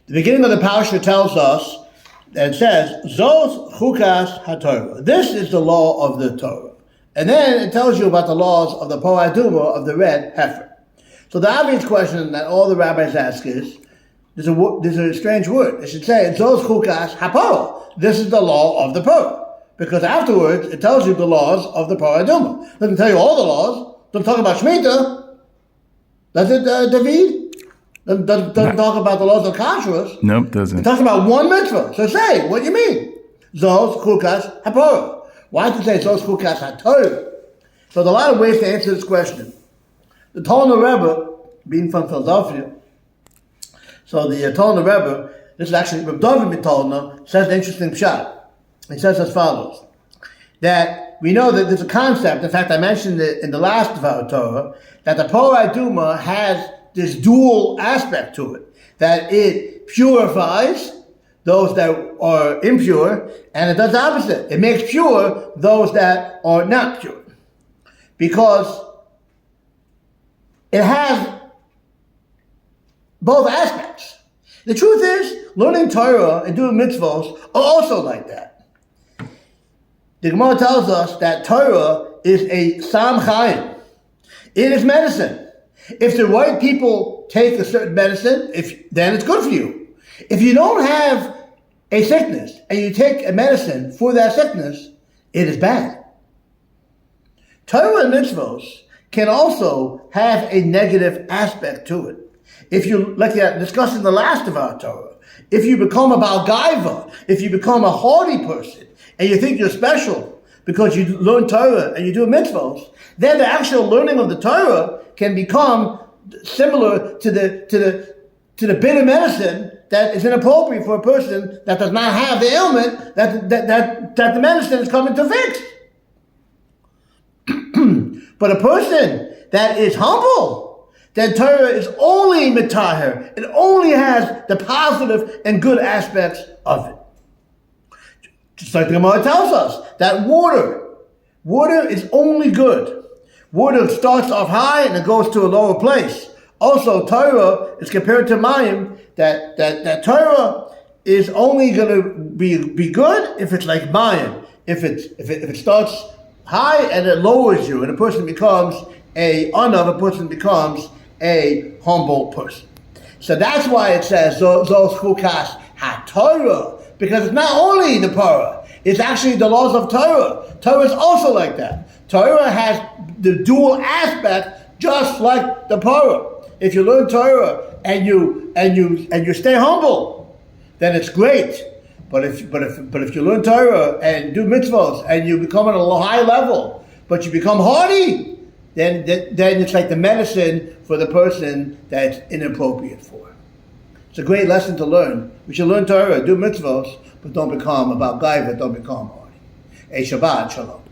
The beginning of the Parsha tells us that it says, Zos Chukas HaTorah. This is the law of the Torah. And then it tells you about the laws of the Parah Adumah, of the red heifer. So the obvious question that all the rabbis ask is, there's a strange word. It should say, Zos Chukas HaPorah. This is the law of the Parah. Because afterwards, it tells you the laws of the Parah Adumah. It doesn't tell you all the laws. It doesn't talk about Shemitah. Does it, David? Doesn't talk about the laws of kashrus. Nope, doesn't. It talks about one mitzvah. So say, what do you mean? Zos Chukas HaPorah. Why does it say Zos Chukas HaTorah? So there are a lot of ways to answer this question. The Tolna Rebbe, being from Philadelphia, so the Tolna Rebbe, this is actually Reb David Tolna, says an interesting pshat. He says as follows, that we know that there's a concept, in fact I mentioned it in the last of our Torah, that the Parah Adumah has this dual aspect to it, that it purifies those that are impure, and it does the opposite. It makes pure those that are not pure. Because it has both aspects. The truth is, learning Torah and doing mitzvahs are also like that. The Gemara tells us that Torah is a Sam Chaim. It is medicine. If the right people take a certain medicine, then it's good for you. If you don't have a sickness and you take a medicine for that sickness, it is bad. Torah and mitzvahs can also have a negative aspect to it. If you, like we discussed in the last of our Torah, if you become a Baal Gaiva, if you become a haughty person, and you think you're special because you learn Torah and you do mitzvahs, then the actual learning of the Torah can become similar to the bitter medicine that is inappropriate for a person that does not have the ailment that the medicine is coming to fix. But a person that is humble, then Torah is only mitaher. It only has the positive and good aspects of it. Just like the Gemara tells us, that water is only good. Water starts off high and it goes to a lower place. Also, Torah is compared to Mayim, that Torah is only going to be good if it's like Mayim. If it starts high and it lowers you, and a person becomes a person becomes a humble person. So that's why it says Zos Chukas HaTorah, because it's not only the Parah, it's actually the laws of Torah. Torah is also like that. Torah has the dual aspect, just like the Parah. If you learn Torah and you stay humble, then it's great. But if you learn Torah and do mitzvahs and you become at a high level, but you become haughty, then it's like the medicine for the person that's inappropriate for. It's a great lesson to learn. We should learn Torah, do mitzvahs, but don't become about gaiva, don't become haughty. A Shabbat Shalom.